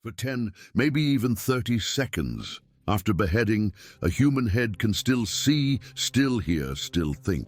For 10, maybe even 30 seconds. After beheading, a human head can still see, still hear, still think.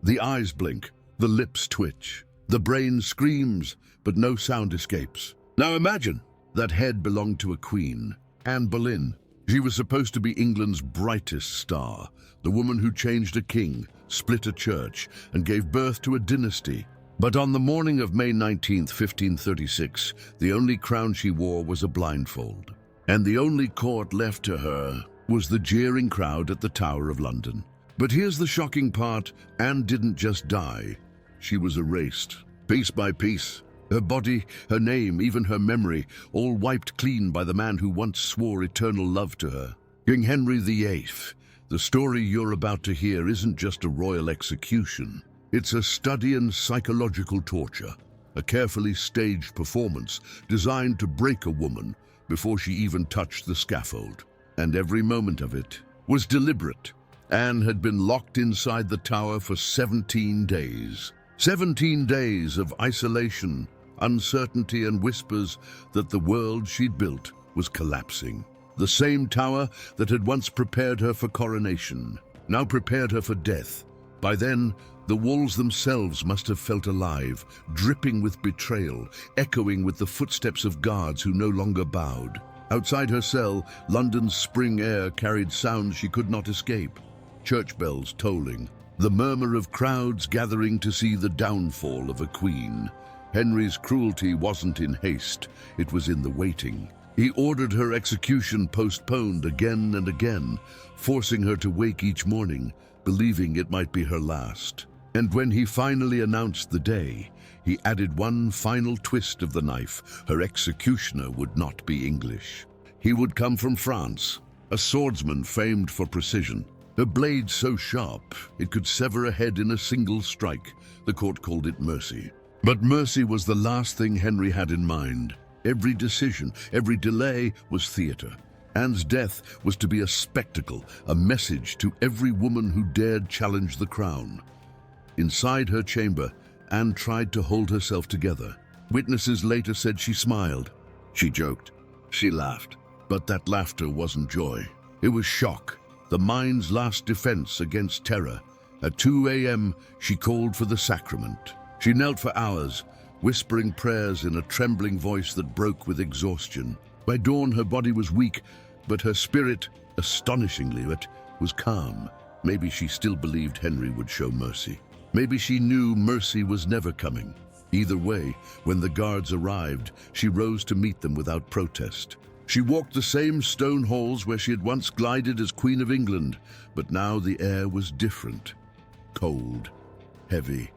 The eyes blink, the lips twitch, the brain screams, but no sound escapes. Now imagine, that head belonged to a queen, Anne Boleyn. She was supposed to be England's brightest star, the woman who changed a king, split a church, and gave birth to a dynasty. But on the morning of May 19th, 1536, the only crown she wore was a blindfold. And the only court left to her was the jeering crowd at the Tower of London. But here's the shocking part: Anne didn't just die. She was erased, piece by piece. Her body, her name, even her memory, all wiped clean by the man who once swore eternal love to her. King Henry VIII. The story you're about to hear isn't just a royal execution. It's a study in psychological torture, a carefully staged performance designed to break a woman before she even touched the scaffold. And every moment of it was deliberate. Anne had been locked inside the tower for 17 days. 17 days of isolation, uncertainty, and whispers that the world she'd built was collapsing. The same tower that had once prepared her for coronation now prepared her for death. By then, the walls themselves must have felt alive, dripping with betrayal, echoing with the footsteps of guards who no longer bowed. Outside her cell, London's spring air carried sounds she could not escape. Church bells tolling, the murmur of crowds gathering to see the downfall of a queen. Henry's cruelty wasn't in haste, it was in the waiting. He ordered her execution postponed again and again, forcing her to wake each morning, believing it might be her last. And when he finally announced the day, he added one final twist of the knife. Her executioner would not be English. He would come from France, a swordsman famed for precision. A blade so sharp it could sever a head in a single strike. The court called it mercy. But mercy was the last thing Henry had in mind. Every decision, every delay was theater. Anne's death was to be a spectacle, a message to every woman who dared challenge the crown. Inside her chamber, Anne tried to hold herself together. Witnesses later said she smiled. She joked. She laughed. But that laughter wasn't joy. It was shock, the mind's last defense against terror. At 2 a.m., she called for the sacrament. She knelt for hours, whispering prayers in a trembling voice that broke with exhaustion. By dawn, her body was weak, but her spirit, astonishingly, was calm. Maybe she still believed Henry would show mercy. Maybe she knew mercy was never coming. Either way, when the guards arrived, she rose to meet them without protest. She walked the same stone halls where she had once glided as Queen of England, but now the air was different. Cold, heavy.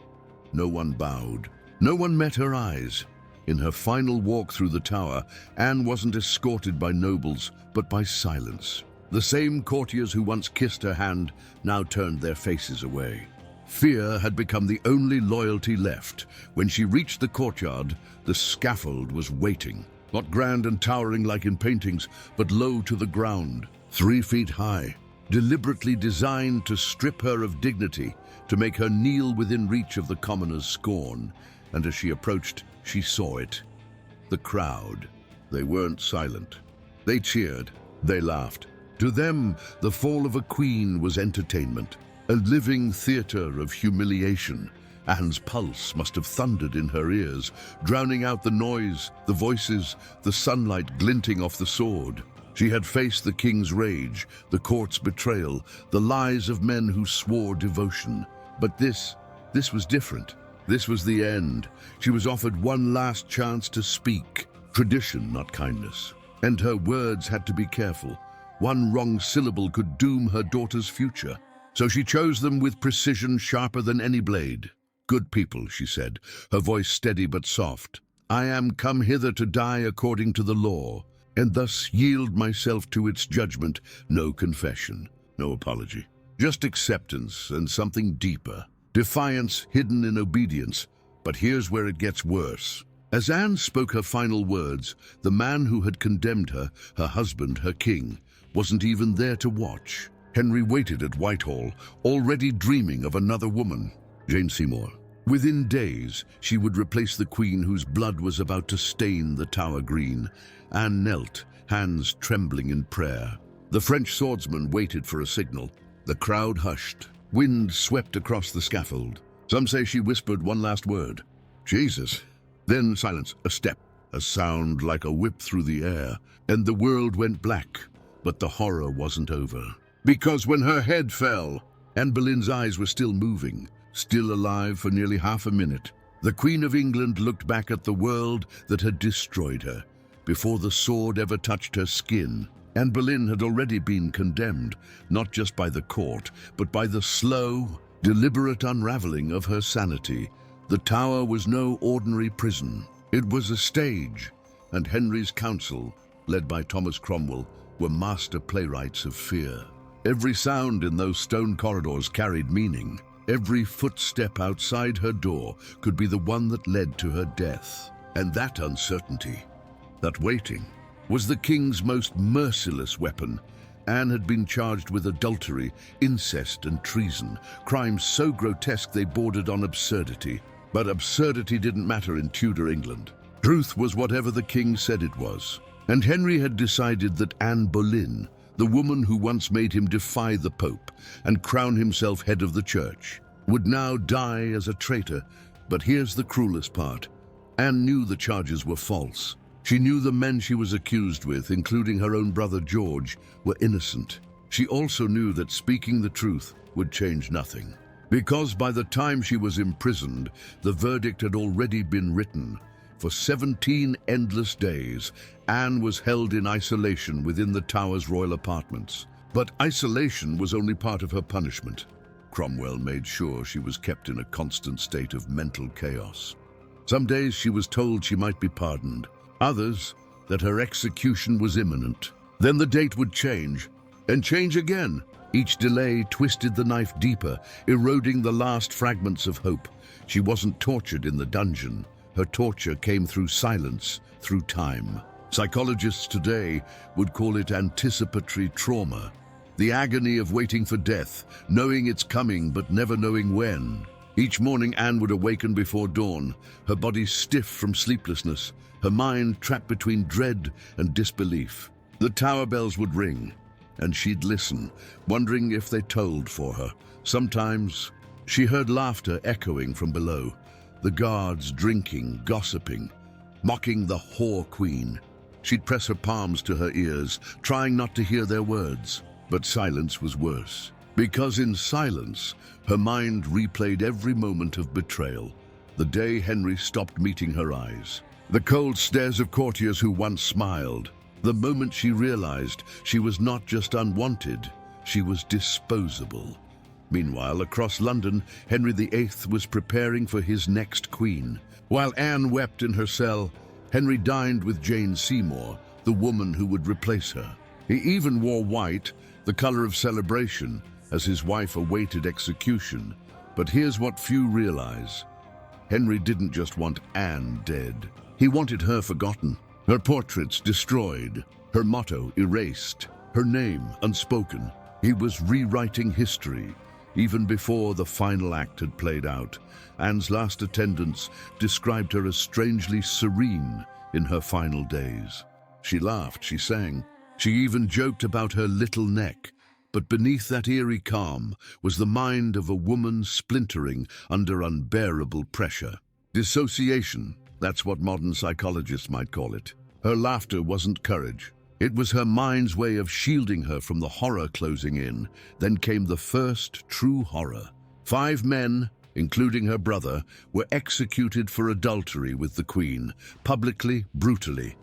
No one bowed. No one met her eyes. In her final walk through the tower, Anne wasn't escorted by nobles, but by silence. The same courtiers who once kissed her hand now turned their faces away. Fear had become the only loyalty left. When she reached the courtyard, the scaffold was waiting. Not grand and towering like in paintings, but low to the ground, 3 feet high, deliberately designed to strip her of dignity, to make her kneel within reach of the commoner's scorn. And as she approached, she saw it. The crowd. They weren't silent. They cheered. They laughed. To them, the fall of a queen was entertainment, a living theater of humiliation. Anne's pulse must have thundered in her ears, drowning out the noise, the voices, the sunlight glinting off the sword. She had faced the king's rage, the court's betrayal, the lies of men who swore devotion. But this was different. This was the end. She was offered one last chance to speak. Tradition, not kindness. And her words had to be careful. One wrong syllable could doom her daughter's future. So she chose them with precision sharper than any blade. "Good people," she said, her voice steady but soft. "I am come hither to die according to the law, and thus yield myself to its judgment. No confession, no apology. Just acceptance and something deeper. Defiance hidden in obedience. But here's where it gets worse." As Anne spoke her final words, the man who had condemned her, her husband, her king, wasn't even there to watch. Henry waited at Whitehall, already dreaming of another woman. Jane Seymour. Within days, she would replace the queen whose blood was about to stain the Tower green. Anne knelt, hands trembling in prayer. The French swordsman waited for a signal. The crowd hushed. Wind swept across the scaffold. Some say she whispered one last word. Jesus. Then silence, a step, a sound like a whip through the air, and the world went black. But the horror wasn't over. Because when her head fell, Anne Boleyn's eyes were still moving, still alive for nearly half a minute. The Queen of England looked back at the world that had destroyed her. Before the sword ever touched her skin, Anne Boleyn had already been condemned, not just by the court, but by the slow, deliberate unraveling of her sanity. The Tower was no ordinary prison. It was a stage, and Henry's council, led by Thomas Cromwell, were master playwrights of fear. Every sound in those stone corridors carried meaning. Every footstep outside her door could be the one that led to her death. And that uncertainty, that waiting, was the king's most merciless weapon. Anne had been charged with adultery, incest, and treason, crimes so grotesque they bordered on absurdity. But absurdity didn't matter in Tudor England. Truth was whatever the king said it was. And Henry had decided that Anne Boleyn, the woman who once made him defy the Pope and crown himself head of the church, would now die as a traitor. But here's the cruelest part. Anne knew the charges were false. She knew the men she was accused with, including her own brother George, were innocent. She also knew that speaking the truth would change nothing. Because by the time she was imprisoned, the verdict had already been written. For 17 endless days, Anne was held in isolation within the Tower's royal apartments. But isolation was only part of her punishment. Cromwell made sure she was kept in a constant state of mental chaos. Some days she was told she might be pardoned. Others, that her execution was imminent. Then the date would change, and change again. Each delay twisted the knife deeper, eroding the last fragments of hope. She wasn't tortured in the dungeon. Her torture came through silence, through time. Psychologists today would call it anticipatory trauma. The agony of waiting for death, knowing it's coming but never knowing when. Each morning Anne would awaken before dawn, her body stiff from sleeplessness, her mind trapped between dread and disbelief. The Tower bells would ring, and she'd listen, wondering if they tolled for her. Sometimes she heard laughter echoing from below, the guards drinking, gossiping, mocking the whore queen. She'd press her palms to her ears, trying not to hear their words. But silence was worse, because in silence, her mind replayed every moment of betrayal. The day Henry stopped meeting her eyes. The cold stares of courtiers who once smiled. The moment she realized she was not just unwanted, she was disposable. Meanwhile, across London, Henry VIII was preparing for his next queen. While Anne wept in her cell, Henry dined with Jane Seymour, the woman who would replace her. He even wore white, the color of celebration, as his wife awaited execution. But here's what few realize. Henry didn't just want Anne dead. He wanted her forgotten, her portraits destroyed, her motto erased, her name unspoken. He was rewriting history, even before the final act had played out. Anne's last attendants described her as strangely serene in her final days. She laughed, she sang, she even joked about her little neck. But beneath that eerie calm was the mind of a woman splintering under unbearable pressure. Dissociation, that's what modern psychologists might call it. Her laughter wasn't courage. It was her mind's way of shielding her from the horror closing in. Then came the first true horror. 5 men, including her brother, were executed for adultery with the Queen, publicly, brutally.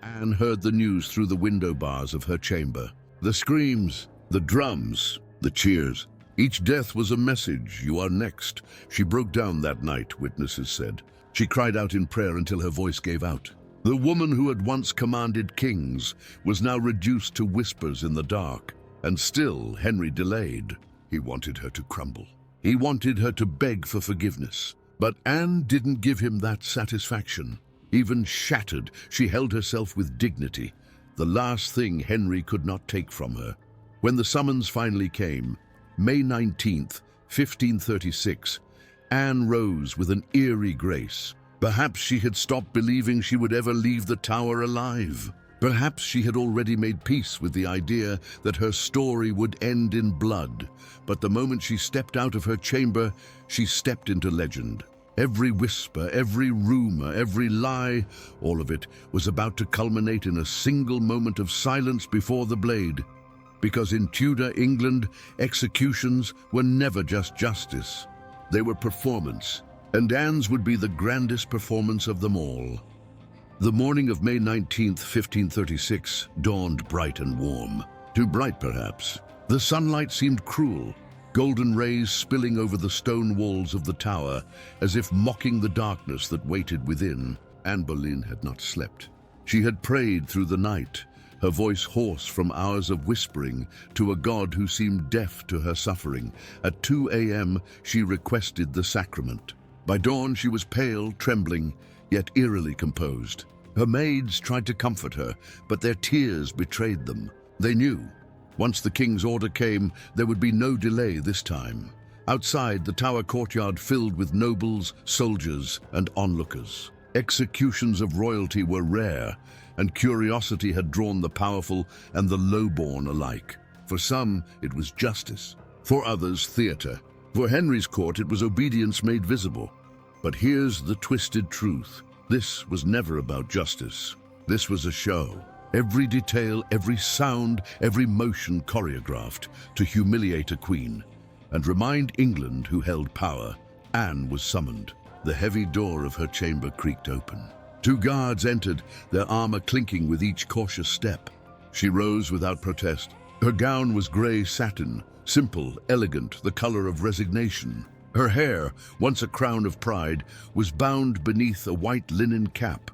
Anne heard the news through the window bars of her chamber. The screams, the drums, the cheers. Each death was a message. You are next. She broke down that night, witnesses said. She cried out in prayer until her voice gave out. The woman who had once commanded kings was now reduced to whispers in the dark. And still, Henry delayed. He wanted her to crumble. He wanted her to beg for forgiveness. But Anne didn't give him that satisfaction. Even shattered, she held herself with dignity, the last thing Henry could not take from her. When the summons finally came, May 19th, 1536, Anne rose with an eerie grace. Perhaps she had stopped believing she would ever leave the tower alive. Perhaps she had already made peace with the idea that her story would end in blood. But the moment she stepped out of her chamber, she stepped into legend. Every whisper, every rumor, every lie, all of it was about to culminate in a single moment of silence before the blade. Because in Tudor England, executions were never just justice. They were performance, and Anne's would be the grandest performance of them all. The morning of May 19th, 1536, dawned bright and warm. Too bright, perhaps. The sunlight seemed cruel, golden rays spilling over the stone walls of the tower, as if mocking the darkness that waited within. Anne Boleyn had not slept. She had prayed through the night, her voice hoarse from hours of whispering to a God who seemed deaf to her suffering. At 2 a.m., she requested the sacrament. By dawn, she was pale, trembling, yet eerily composed. Her maids tried to comfort her, but their tears betrayed them. They knew. Once the king's order came, there would be no delay this time. Outside, the tower courtyard filled with nobles, soldiers, and onlookers. Executions of royalty were rare, and curiosity had drawn the powerful and the lowborn alike. For some, it was justice. For others, theater. For Henry's court, it was obedience made visible. But here's the twisted truth. This was never about justice. This was a show. Every detail, every sound, every motion choreographed to humiliate a queen. And remind England who held power. Anne was summoned. The heavy door of her chamber creaked open. 2 guards entered, their armor clinking with each cautious step. She rose without protest. Her gown was grey satin, simple, elegant, the color of resignation. Her hair, once a crown of pride, was bound beneath a white linen cap.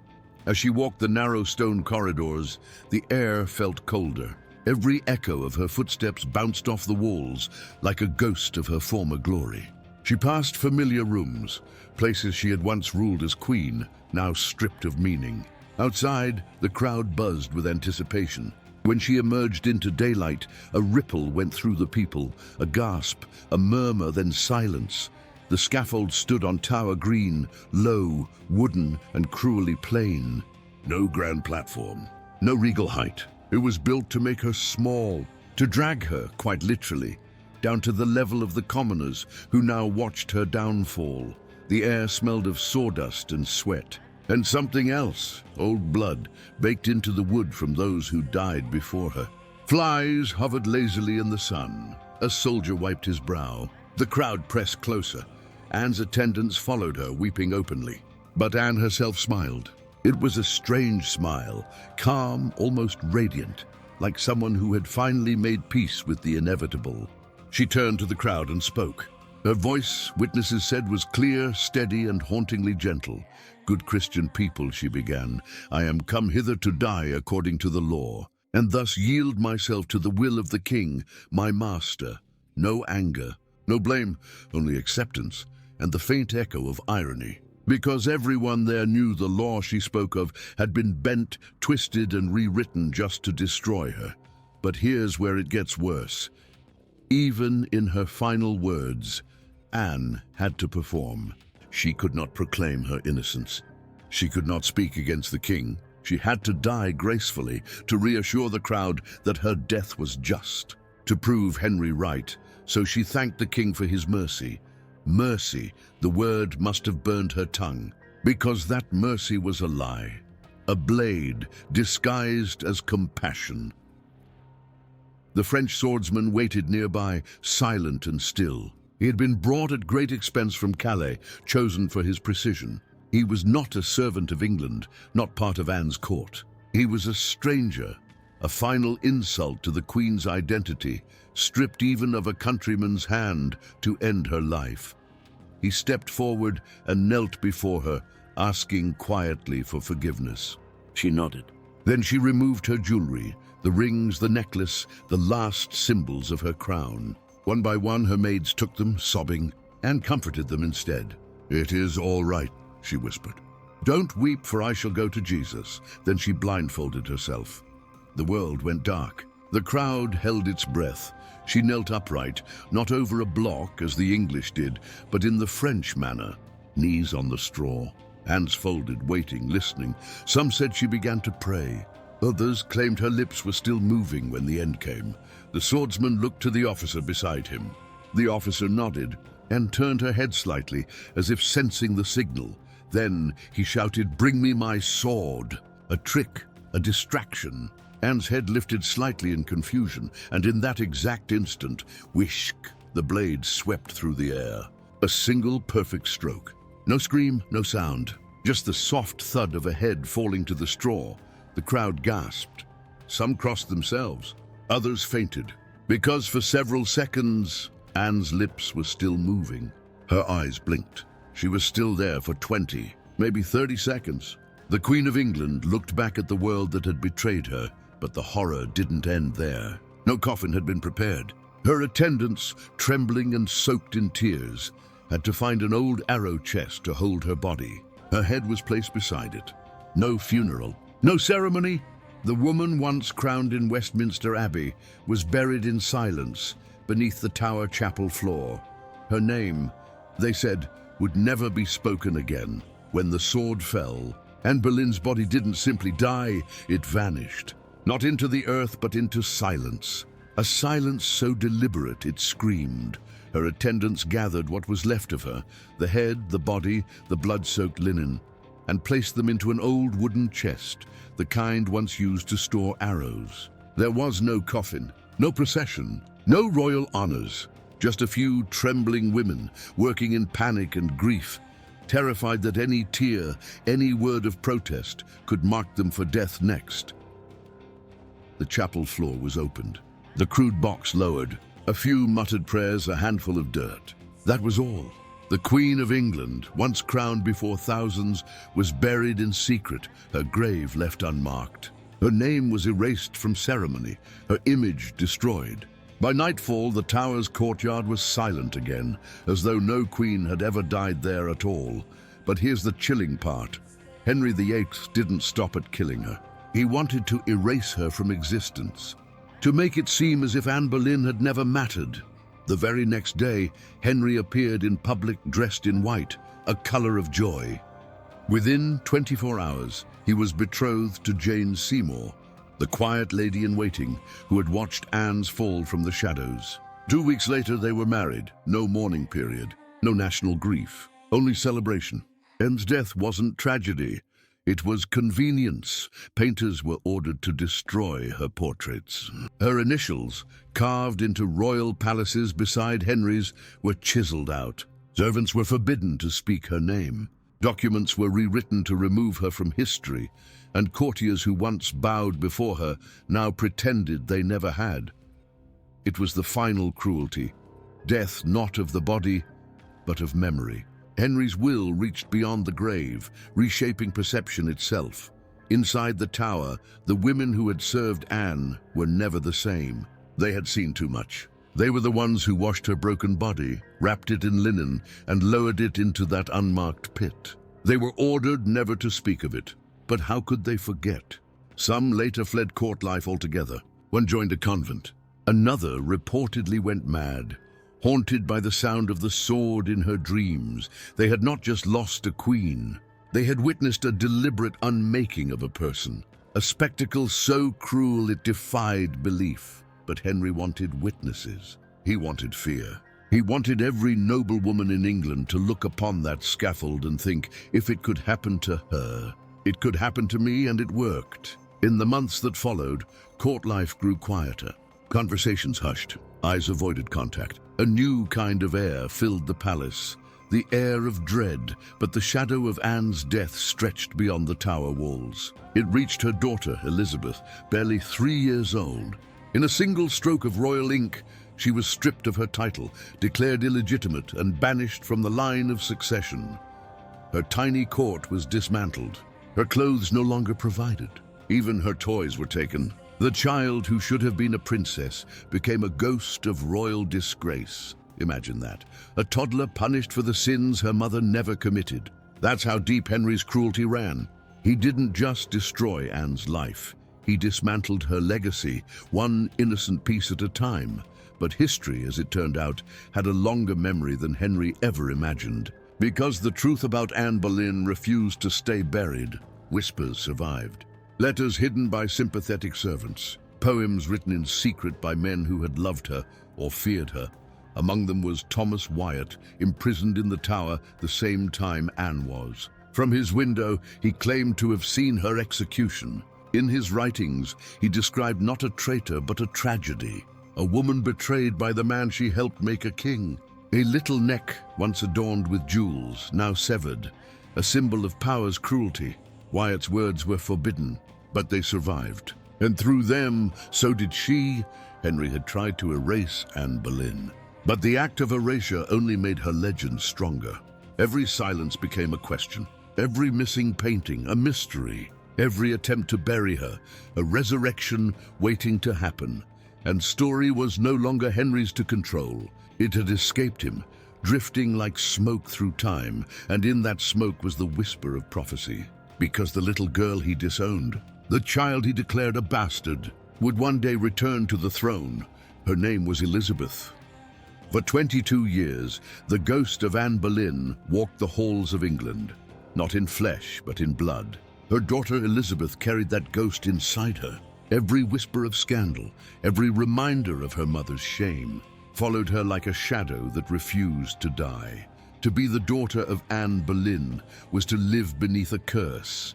As she walked the narrow stone corridors, the air felt colder. Every echo of her footsteps bounced off the walls like a ghost of her former glory. She passed familiar rooms, places she had once ruled as queen, now stripped of meaning. Outside, the crowd buzzed with anticipation. When she emerged into daylight, a ripple went through the people, a gasp, a murmur, then silence. The scaffold stood on Tower Green, low, wooden, and cruelly plain. No grand platform, no regal height. It was built to make her small, to drag her, quite literally, down to the level of the commoners who now watched her downfall. The air smelled of sawdust and sweat. And something else, old blood, baked into the wood from those who died before her. Flies hovered lazily in the sun. A soldier wiped his brow. The crowd pressed closer. Anne's attendants followed her, weeping openly. But Anne herself smiled. It was a strange smile, calm, almost radiant, like someone who had finally made peace with the inevitable. She turned to the crowd and spoke. Her voice, witnesses said, was clear, steady, and hauntingly gentle. "Good Christian people," she began, "I am come hither to die according to the law, and thus yield myself to the will of the king, my master. No anger, no blame, only acceptance, and the faint echo of irony. Because everyone there knew the law she spoke of had been bent, twisted, and rewritten just to destroy her. But here's where it gets worse. Even in her final words, Anne had to perform. She could not proclaim her innocence. She could not speak against the king. She had to die gracefully to reassure the crowd that her death was just, to prove Henry right. So she thanked the king for his mercy. Mercy, the word must have burned her tongue, because that mercy was a lie, a blade disguised as compassion. The French swordsman waited nearby, silent and still. He had been brought at great expense from Calais, chosen for his precision. He was not a servant of England, not part of Anne's court. He was a stranger, a final insult to the Queen's identity, stripped even of a countryman's hand to end her life. He stepped forward and knelt before her, asking quietly for forgiveness. She nodded. Then she removed her jewelry, the rings, the necklace, the last symbols of her crown. One by one, her maids took them, sobbing, and comforted them instead. "It is all right," she whispered. "Don't weep, for I shall go to Jesus." Then she blindfolded herself. The world went dark. The crowd held its breath. She knelt upright, not over a block as the English did, but in the French manner, knees on the straw, hands folded, waiting, listening. Some said she began to pray. Others claimed her lips were still moving when the end came. The swordsman looked to the officer beside him. The officer nodded and turned her head slightly, as if sensing the signal. Then he shouted, "Bring me my sword!" A trick, a distraction. Anne's head lifted slightly in confusion, and in that exact instant, whisk, the blade swept through the air. A single perfect stroke. No scream, no sound, just the soft thud of a head falling to the straw. The crowd gasped. Some crossed themselves, others fainted, because for several seconds, Anne's lips were still moving. Her eyes blinked. She was still there for 20, maybe 30 seconds. The Queen of England looked back at the world that had betrayed her, but the horror didn't end there. No coffin had been prepared. Her attendants, trembling and soaked in tears, had to find an old arrow chest to hold her body. Her head was placed beside it. No funeral, no ceremony. The woman once crowned in Westminster Abbey was buried in silence beneath the Tower Chapel floor. Her name, they said, would never be spoken again. When the sword fell, Anne Boleyn's body didn't simply die, it vanished. Not into the earth, but into silence. A silence so deliberate it screamed. Her attendants gathered what was left of her, the head, the body, the blood-soaked linen, and placed them into an old wooden chest, the kind once used to store arrows. There was no coffin, no procession, no royal honors, just a few trembling women working in panic and grief, terrified that any tear, any word of protest could mark them for death next. The chapel floor was opened. The crude box lowered. A few muttered prayers, a handful of dirt. That was all. The Queen of England, once crowned before thousands, was buried in secret, her grave left unmarked. Her name was erased from ceremony, her image destroyed. By nightfall, the Tower's courtyard was silent again, as though no queen had ever died there at all. But here's the chilling part. Henry VIII didn't stop at killing her. He wanted to erase her from existence, to make it seem as if Anne Boleyn had never mattered. The very next day, Henry appeared in public dressed in white, a color of joy. Within 24 hours, he was betrothed to Jane Seymour, the quiet lady-in-waiting who had watched Anne's fall from the shadows. 2 weeks later, they were married. No mourning period, no national grief, only celebration. Anne's death wasn't tragedy. It was convenience. Painters were ordered to destroy her portraits. Her initials, carved into royal palaces beside Henry's, were chiseled out. Servants were forbidden to speak her name. Documents were rewritten to remove her from history, and courtiers who once bowed before her now pretended they never had. It was the final cruelty, death not of the body, but of memory. Henry's will reached beyond the grave, reshaping perception itself. Inside the Tower, the women who had served Anne were never the same. They had seen too much. They were the ones who washed her broken body, wrapped it in linen, and lowered it into that unmarked pit. They were ordered never to speak of it. But how could they forget? Some later fled court life altogether. One joined a convent. Another reportedly went mad, haunted by the sound of the sword in her dreams. They had not just lost a queen. They had witnessed a deliberate unmaking of a person, a spectacle so cruel it defied belief. But Henry wanted witnesses. He wanted fear. He wanted every noblewoman in England to look upon that scaffold and think, if it could happen to her, it could happen to me, and it worked. In the months that followed, court life grew quieter. Conversations hushed. Eyes avoided contact. A new kind of air filled the palace, the air of dread, but the shadow of Anne's death stretched beyond the Tower walls. It reached her daughter, Elizabeth, barely 3 years old. In a single stroke of royal ink, she was stripped of her title, declared illegitimate, and banished from the line of succession. Her tiny court was dismantled, her clothes no longer provided. Even her toys were taken. The child who should have been a princess became a ghost of royal disgrace. Imagine that. A toddler punished for the sins her mother never committed. That's how deep Henry's cruelty ran. He didn't just destroy Anne's life. He dismantled her legacy, one innocent piece at a time. But history, as it turned out, had a longer memory than Henry ever imagined. Because the truth about Anne Boleyn refused to stay buried, whispers survived. Letters hidden by sympathetic servants, poems written in secret by men who had loved her or feared her. Among them was Thomas Wyatt, imprisoned in the Tower the same time Anne was. From his window, he claimed to have seen her execution. In his writings, he described not a traitor but a tragedy. A woman betrayed by the man she helped make a king. A little neck, once adorned with jewels, now severed. A symbol of power's cruelty. Wyatt's words were forbidden, but they survived. And through them, so did she. Henry had tried to erase Anne Boleyn. But the act of erasure only made her legend stronger. Every silence became a question. Every missing painting, a mystery. Every attempt to bury her, a resurrection waiting to happen. And story was no longer Henry's to control. It had escaped him, drifting like smoke through time, and in that smoke was the whisper of prophecy. Because the little girl he disowned, the child he declared a bastard, would one day return to the throne. Her name was Elizabeth. For 22 years, the ghost of Anne Boleyn walked the halls of England, not in flesh, but in blood. Her daughter Elizabeth carried that ghost inside her. Every whisper of scandal, every reminder of her mother's shame, followed her like a shadow that refused to die. To be the daughter of Anne Boleyn was to live beneath a curse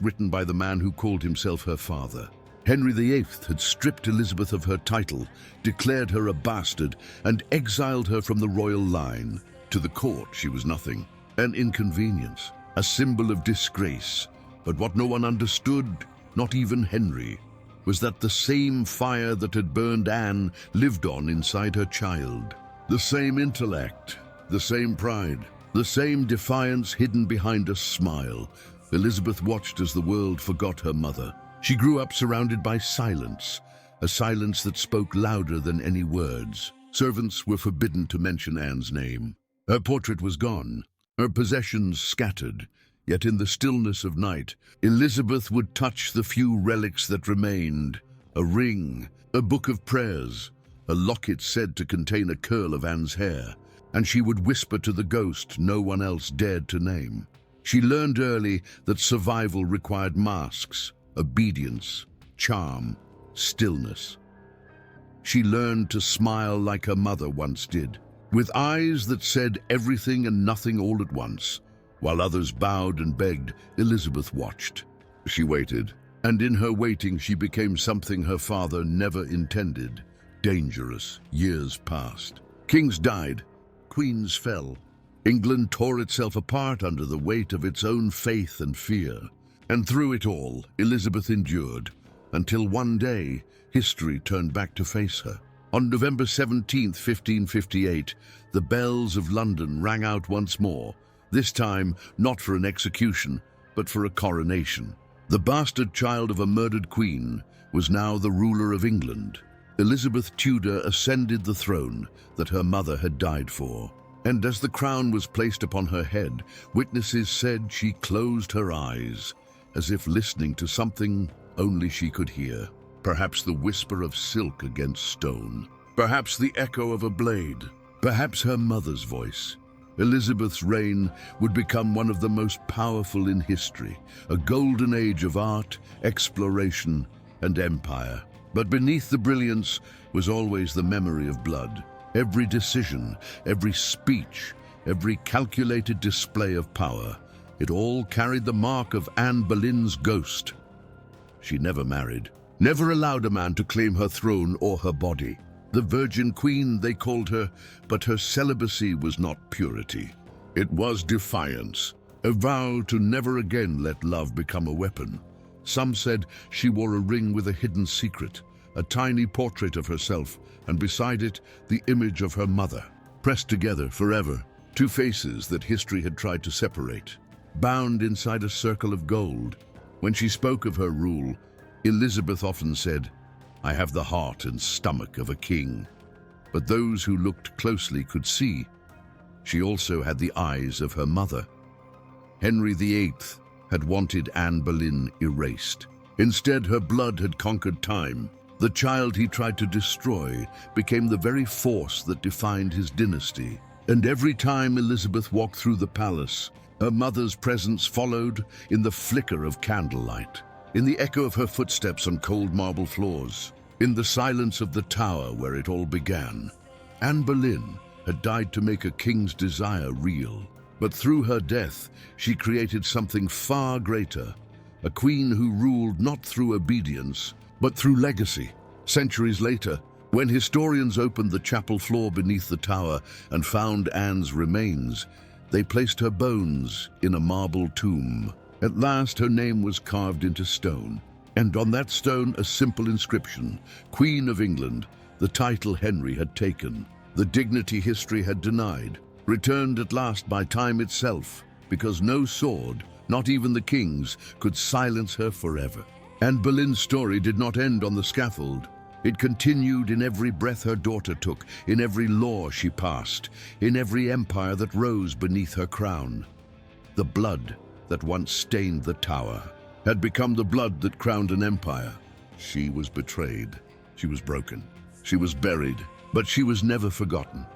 written by the man who called himself her father. Henry VIII had stripped Elizabeth of her title, declared her a bastard, and exiled her from the royal line. To the court, she was nothing, an inconvenience, a symbol of disgrace. But what no one understood, not even Henry, was that the same fire that had burned Anne lived on inside her child. The same intellect, the same pride, the same defiance hidden behind a smile. Elizabeth watched as the world forgot her mother. She grew up surrounded by silence, a silence that spoke louder than any words. Servants were forbidden to mention Anne's name. Her portrait was gone, her possessions scattered. Yet in the stillness of night, Elizabeth would touch the few relics that remained. A ring, a book of prayers, a locket said to contain a curl of Anne's hair, and she would whisper to the ghost no one else dared to name. She learned early that survival required masks, obedience, charm, stillness. She learned to smile like her mother once did, with eyes that said everything and nothing all at once. While others bowed and begged, Elizabeth watched. She waited, and in her waiting she became something her father never intended. Dangerous. Years passed. Kings died. Queens fell. England tore itself apart under the weight of its own faith and fear. And through it all, Elizabeth endured, until one day, history turned back to face her. On November 17, 1558, the bells of London rang out once more, this time not for an execution, but for a coronation. The bastard child of a murdered queen was now the ruler of England. Elizabeth Tudor ascended the throne that her mother had died for. And as the crown was placed upon her head, witnesses said she closed her eyes, as if listening to something only she could hear. Perhaps the whisper of silk against stone. Perhaps the echo of a blade. Perhaps her mother's voice. Elizabeth's reign would become one of the most powerful in history, a golden age of art, exploration, and empire. But beneath the brilliance was always the memory of blood. Every decision, every speech, every calculated display of power, it all carried the mark of Anne Boleyn's ghost. She never married, never allowed a man to claim her throne or her body. The Virgin Queen, they called her, but her celibacy was not purity. It was defiance, a vow to never again let love become a weapon. Some said she wore a ring with a hidden secret, a tiny portrait of herself, and beside it, the image of her mother, pressed together forever, two faces that history had tried to separate, bound inside a circle of gold. When she spoke of her rule, Elizabeth often said, "I have the heart and stomach of a king." But those who looked closely could see she also had the eyes of her mother. Henry VIII had wanted Anne Boleyn erased. Instead, her blood had conquered time. The child he tried to destroy became the very force that defined his dynasty. And every time Elizabeth walked through the palace, her mother's presence followed in the flicker of candlelight, in the echo of her footsteps on cold marble floors, in the silence of the tower where it all began. Anne Boleyn had died to make a king's desire real, but through her death, she created something far greater, a queen who ruled not through obedience, but through legacy. Centuries later, when historians opened the chapel floor beneath the tower and found Anne's remains, they placed her bones in a marble tomb. At last, her name was carved into stone, and on that stone a simple inscription: Queen of England, the title Henry had taken, the dignity history had denied, returned at last by time itself, because no sword, not even the king's, could silence her forever. Anne Boleyn's story did not end on the scaffold. It continued in every breath her daughter took, in every law she passed, in every empire that rose beneath her crown. The blood that once stained the tower had become the blood that crowned an empire. She was betrayed. She was broken. She was buried, but she was never forgotten.